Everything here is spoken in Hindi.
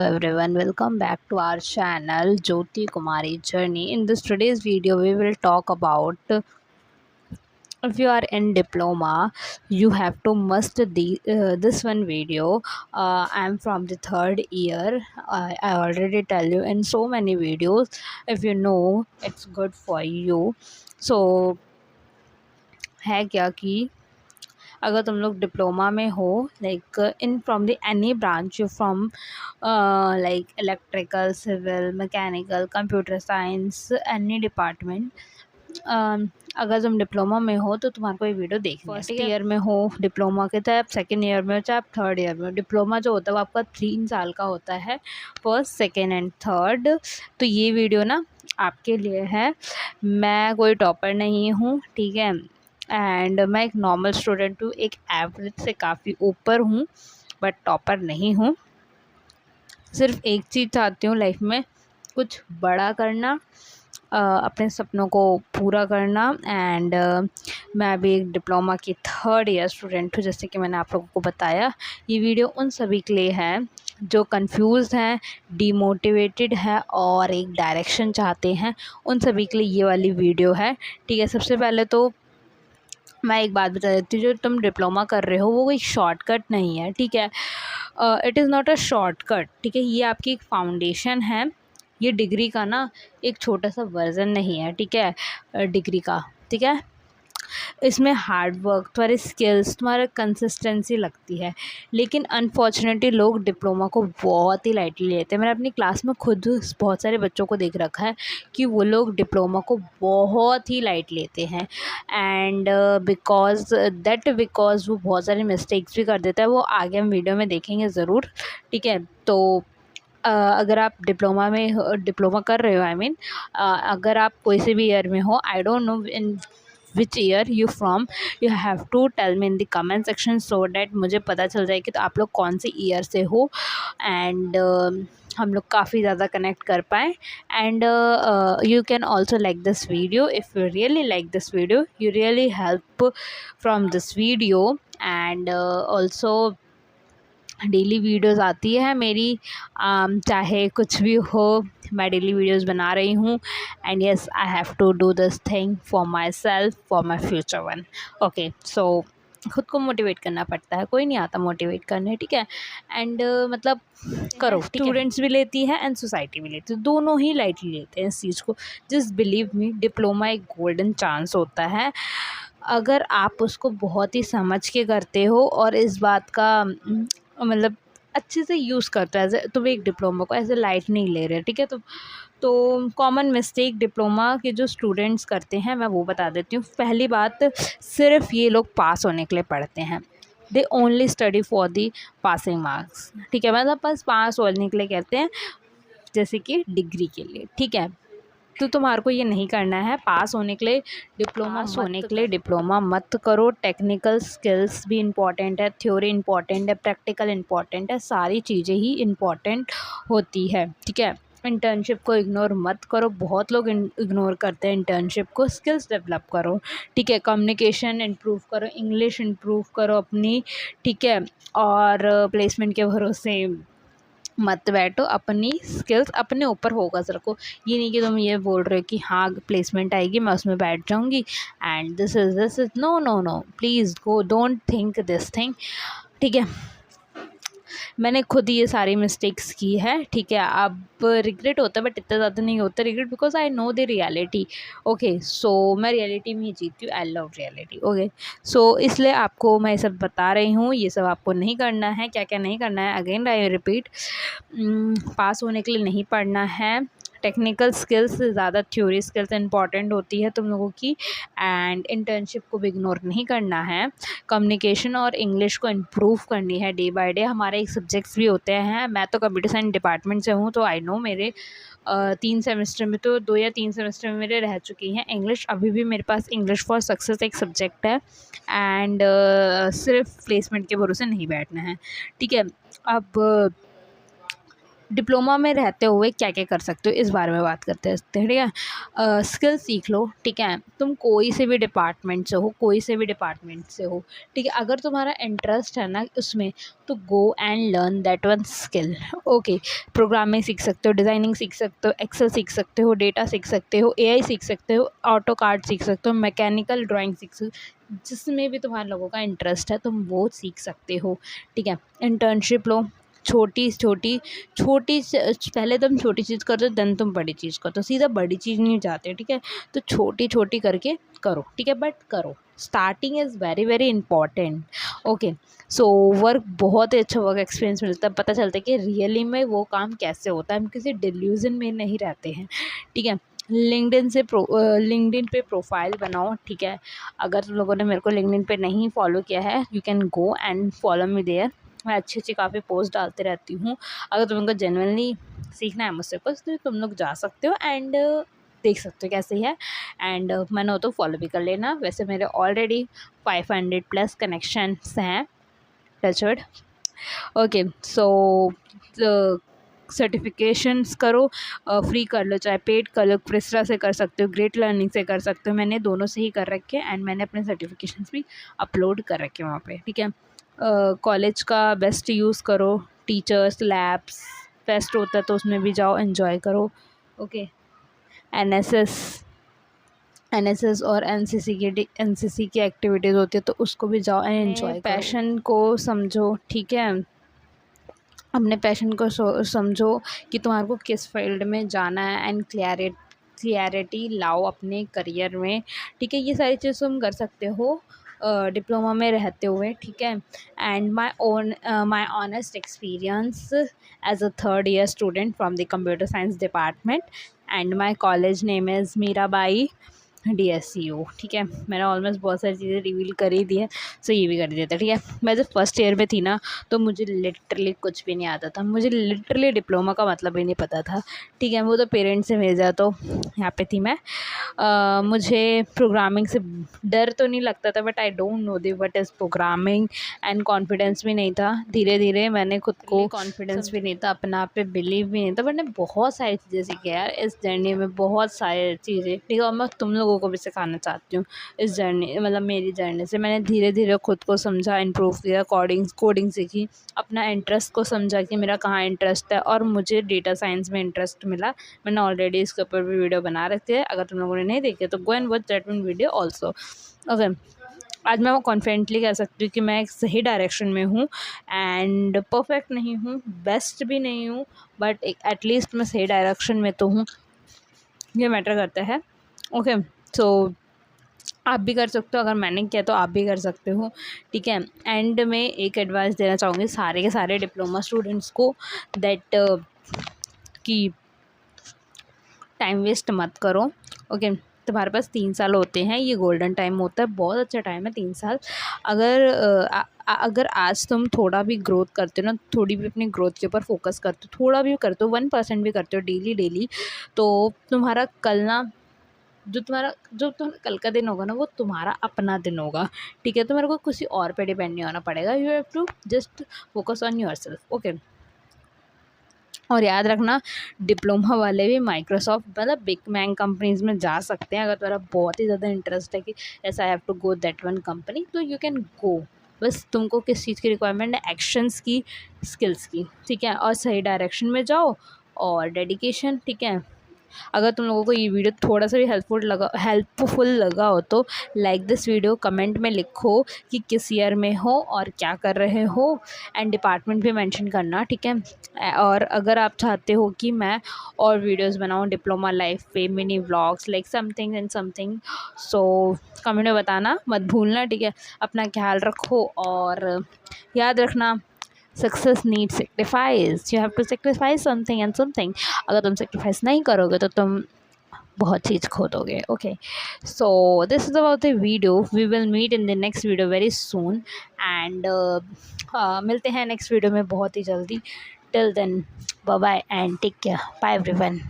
Everyone, welcome back to our channel Jyoti Kumari Journey. In this today's video we will talk about if you are in diploma you have to must this one video. I am from the third year. I already tell you in so many videos. If you know, it's good for you. So है क्या कि अगर तुम लोग डिप्लोमा में हो, like in from the any branch, you from like electrical, civil, mechanical, computer science, any department, अगर तुम डिप्लोमा में हो तो तुम्हारे को ये वीडियो देखनी है। फर्स्ट ईयर में हो डिप्लोमा के, चाहे आप सेकेंड ईयर में हो, चाहे आप थर्ड ईयर में हो। डिप्लोमा जो होता है वो आपका 3 साल का होता है, फर्स्ट, सेकेंड एंड थर्ड। तो ये वीडियो ना आपके लिए है। मैं कोई टॉपर नहीं हूँ, ठीक है, एंड मैं एक नॉर्मल स्टूडेंट हूँ, एक एवरेज से काफ़ी ऊपर हूँ, बट टॉपर नहीं हूँ। सिर्फ एक चीज़ चाहती हूँ लाइफ में, कुछ बड़ा करना, अपने सपनों को पूरा करना। एंड मैं अभी एक डिप्लोमा की थर्ड ईयर स्टूडेंट हूँ, जैसे कि मैंने आप लोगों को बताया। ये वीडियो उन सभी के लिए है जो कंफ्यूज हैं, डीमोटिवेटेड है और एक डायरेक्शन चाहते हैं। उन सभी के लिए ये वाली वीडियो है, ठीक है। सबसे पहले तो मैं एक बात बता देती हूँ, जो तुम डिप्लोमा कर रहे हो वो कोई शॉर्टकट नहीं है, ठीक है। It is not a shortcut, ठीक है। ये आपकी एक फाउंडेशन है। ये डिग्री का ना एक छोटा सा वर्जन नहीं है, ठीक है, डिग्री का, ठीक है। इसमें हार्ड वर्क, तुम्हारे स्किल्स, तुम्हारा कंसिस्टेंसी लगती है। लेकिन अनफॉर्चुनेटली लोग डिप्लोमा को बहुत ही लाइटली लेते हैं। मैंने अपनी क्लास में खुद बहुत सारे बच्चों को देख रखा है कि वो लोग डिप्लोमा को बहुत ही लाइट लेते हैं। एंड बिकॉज वो बहुत सारे मिस्टेक्स भी कर देता है। वो आगे हम वीडियो में देखेंगे ज़रूर, ठीक है। तो अगर आप डिप्लोमा कर रहे हो, आई मीन अगर आप कोई से भी ईयर में हो, I don't know in which year you from, you have to tell me in the comment section so that मुझे पता चल जाए कि तो आप लोग कौन से ईयर से हो। एंड हम लोग काफ़ी ज़्यादा कनेक्ट कर पाएँ। And you can also like this video. If you really like this video, you really help from this video. And also daily videos आती है मेरी, चाहे कुछ भी हो, मैं डेली वीडियोस बना रही हूँ। And yes, I have to do this thing for myself, for my future one. Okay, so खुद को मोटिवेट करना पड़ता है, कोई नहीं आता मोटिवेट करने, ठीक है। एंड मतलब करो, स्टूडेंट्स भी लेती है एंड सोसाइटी भी लेती है, दोनों ही लाइटली लेते हैं इस चीज़ को। जस्ट बिलीव मी, डिप्लोमा एक गोल्डन चांस होता है अगर आप उसको बहुत ही समझ के करते हो और इस बात का मतलब अच्छे से यूज़ करते हो। एज तुम एक डिप्लोमा को ऐसे लाइट नहीं ले रहे, ठीक है। तो कॉमन मिस्टेक डिप्लोमा के जो स्टूडेंट्स करते हैं मैं वो बता देती हूँ। पहली बात, सिर्फ ये लोग पास होने के लिए पढ़ते हैं। They only study for the passing marks, ठीक है। मतलब बस पास होने के लिए कहते हैं, जैसे कि डिग्री के लिए, ठीक है। तो तुम्हारे को ये नहीं करना है। पास होने के लिए डिप्लोमा मत करो। टेक्निकल स्किल्स भी इम्पॉर्टेंट है, थ्योरी इम्पॉर्टेंट है, प्रैक्टिकल इम्पॉर्टेंट है, सारी चीज़ें ही इम्पॉर्टेंट होती है, ठीक है। इंटर्नशिप को इग्नोर मत करो, बहुत लोग इग्नोर करते हैं इंटर्नशिप को। स्किल्स डेवलप करो, ठीक है। कम्युनिकेशन इम्प्रूव करो, इंग्लिश इम्प्रूव करो अपनी, ठीक है। और प्लेसमेंट के भरोसे मत बैठो, अपनी स्किल्स अपने ऊपर फोकस रखो। ये नहीं कि तुम ये बोल रहे हो कि हाँ प्लेसमेंट आएगी मैं उसमें बैठ जाऊँगी and this is no no no, please go, don't think this thing, ठीक है। मैंने खुद ये सारी मिस्टेक्स की है, ठीक है। अब रिग्रेट होता है बट इतना ज़्यादा नहीं होता regret, because I know the reality. Okay, so मैं रियलिटी में ही जीती हूँ, I love reality. Okay, so इसलिए आपको मैं ये सब बता रही हूँ। ये सब आपको नहीं करना है। क्या क्या नहीं करना है, अगेन आई रिपीट, पास होने के लिए नहीं पढ़ना है। टेक्निकल स्किल्स से ज़्यादा थ्योरी स्किल्स इंपॉर्टेंट होती है तुम लोगों की। एंड इंटर्नशिप को भी इग्नोर नहीं करना है। कम्युनिकेशन और इंग्लिश को इम्प्रूव करनी है डे बाय डे। हमारे एक सब्जेक्ट्स भी होते हैं, मैं तो कंप्यूटर साइंस डिपार्टमेंट से हूँ, तो आई नो मेरे 3 सेमेस्टर में तो 2 या 3 सेमेस्टर में मेरे रह चुकी हैं इंग्लिश। अभी भी मेरे पास इंग्लिश फॉर सक्सेस एक सब्जेक्ट है। एंड सिर्फ प्लेसमेंट के भरोसे नहीं बैठना है, ठीक है। अब डिप्लोमा में रहते हुए क्या क्या कर सकते हो इस बारे में बात करते हैं, ठीक है। स्किल सीख लो, ठीक है। तुम कोई से भी डिपार्टमेंट से हो, कोई से भी डिपार्टमेंट से हो, ठीक है। अगर तुम्हारा इंटरेस्ट है ना उसमें, तो go and learn that one skill. Okay, programming सीख सकते हो, डिज़ाइनिंग सीख सकते हो, एक्सेल सीख सकते हो, डेटा सीख सकते हो, एआई सीख सकते हो, ऑटो कार्ड सीख सकते हो, मैकेनिकल ड्राइंग सीख सकते हो, जिसमें भी तुम्हारे लोगों का इंटरेस्ट है तुम वो सीख सकते हो, ठीक है। इंटर्नशिप लो, छोटी छोटी छोटी पहले तुम छोटी चीज़ करो देन तुम बड़ी चीज़ करो, तो सीधा बड़ी चीज़ नहीं जाते, ठीक है। तो छोटी छोटी करके करो, ठीक है, बट करो। Starting is very very important. Okay, so work बहुत ही अच्छा वर्क एक्सपीरियंस मिलता है, पता चलता है कि रियली में वो काम कैसे होता है, हम किसी डिल्यूजन में नहीं रहते हैं, ठीक है। लिंक्डइन पे प्रोफाइल बनाओ, ठीक है। अगर तुम लोगों ने मेरे को लिंक्डइन पे नहीं फॉलो किया है, you can go and follow me there. मैं अच्छी अच्छी काफ़ी पोस्ट डालते रहती हूँ। अगर तुमको जेन्युइनली सीखना है मुझसे कुछ तो तुम लोग जा सकते हो एंड देख सकते हो कैसे है, एंड मैंने हो तो फॉलो भी कर लेना। वैसे मेरे ऑलरेडी 500+ कनेक्शंस हैं, टचवुड। ओके, सो सर्टिफिकेशंस करो, फ्री कर लो चाहे पेड कर लो, क्रिस्टा से कर सकते हो, ग्रेट लर्निंग से कर सकते हो। मैंने दोनों से ही कर रखे हैं एंड मैंने अपने सर्टिफिकेशंस भी अपलोड कर रखे हैं वहाँ पे, ठीक है। कॉलेज का बेस्ट यूज़ करो, टीचर्स, लैब्स, फेस्ट होता है तो उसमें भी जाओ, एंजॉय करो। ओके, एनएसएस एनएसएस और एनसीसी की एक्टिविटीज़ होती है तो उसको भी जाओ एंड एंजॉय करो। पैशन को समझो, ठीक है। अपने पैशन को समझो कि तुम्हारे को किस फील्ड में जाना है एंड क्लियरिटी लाओ अपने करियर में, ठीक है। ये सारी चीज़ तुम कर सकते हो डिप्लोमा में रहते हुए, ठीक है। And my honest experience as a 3rd year student from the computer science department, and my college name is Mirabai DSCU, ठीक है। मैंने ऑलमोस्ट बहुत सारी चीज़ें रिवील कर ही दी है, सो ये भी कर दिया था, ठीक है। मैं जब फर्स्ट ईयर में थी ना तो मुझे लिटरली कुछ भी नहीं आता था, मुझे लिटरली डिप्लोमा का मतलब ही नहीं पता था, ठीक है। वो तो पेरेंट्स से भेजा तो यहाँ पे थी मैं। मुझे प्रोग्रामिंग से डर तो नहीं लगता था, but I don't know the what is programming, and confidence भी नहीं था। धीरे धीरे मैंने खुद को कॉन्फिडेंस भी नहीं था, अपना आप पे बिलीव भी नहीं था, मैंने बहुत सारी चीज़ें सीखी यार इस जर्नी में, बहुत सारी चीज़ें, ठीक है। और मैं तुम लोगों को भी सिखाना चाहती हूँ इस जर्नी, मतलब मेरी जर्नी से मैंने धीरे धीरे खुद को समझा, इम्प्रूव किया, कोडिंग सीखी, अपना इंटरेस्ट को समझा कि मेरा कहाँ इंटरेस्ट है, और मुझे डेटा साइंस में इंटरेस्ट मिला। मैंने ऑलरेडी इसके ऊपर भी वीडियो बना रखी है, अगर तुम लोगों ने नहीं देखे तो go and watch that one video also. Okay, आज मैं वो कॉन्फिडेंटली कह सकती हूँ कि मैं एक सही डायरेक्शन में हूँ, एंड परफेक्ट नहीं हूँ, बेस्ट भी नहीं हूँ, बट एटलीस्ट मैं सही डायरेक्शन में तो हूँ, ये मैटर करता है। ओके, सो आप भी कर सकते हो, अगर मैंने किया तो आप भी कर सकते हो, ठीक है। एंड में एक एडवाइस देना चाहूँगी सारे के सारे डिप्लोमा स्टूडेंट्स को, दैट कि टाइम वेस्ट मत करो। ओके, तुम्हारे पास 3 साल होते हैं, ये गोल्डन टाइम होता है, बहुत अच्छा टाइम है 3 साल। अगर आज तुम थोड़ा भी ग्रोथ करते हो ना, थोड़ी भी अपनी ग्रोथ के ऊपर फोकस करते हो, थोड़ा भी करते हो, 1% भी करते हो डेली, तो तुम्हारा कल ना जो तुम्हारा कल का दिन होगा ना वो तुम्हारा अपना दिन होगा, ठीक है। तुम्हारे को किसी और पे डिपेंड नहीं होना पड़ेगा, you have to just focus on yourself. Okay, और याद रखना डिप्लोमा वाले भी माइक्रोसॉफ्ट मतलब बिग मैन कंपनीज़ में जा सकते हैं, अगर तुम्हारा बहुत ही ज़्यादा इंटरेस्ट है कि ऐसा I have to go that one company, तो यू कैन गो। बस तुमको किस चीज़ की रिक्वायरमेंट है, एक्शंस की, स्किल्स की, ठीक है, और सही डायरेक्शन में जाओ और डेडिकेशन, ठीक है। अगर तुम लोगों को ये वीडियो थोड़ा सा भी हेल्पफुल लगा हो तो लाइक दिस वीडियो, कमेंट में लिखो कि किस ईयर में हो और क्या कर रहे हो, एंड डिपार्टमेंट भी मेंशन करना, ठीक है। और अगर आप चाहते हो कि मैं और वीडियोस बनाऊं डिप्लोमा लाइफ पे, mini vlogs like something and something, so comment में बताना मत भूलना, ठीक है। अपना ख्याल रखो और याद रखना, success need sacrifice, you have to sacrifice something and something. अगर तुम सेक्रीफाइस नहीं करोगे तो तुम बहुत चीज़ खो दोगे। Okay, so this is about the video, we will meet in the next video very soon, and मिलते हैं नेक्स्ट वीडियो में बहुत ही जल्दी। Till then bye bye and take care, bye everyone.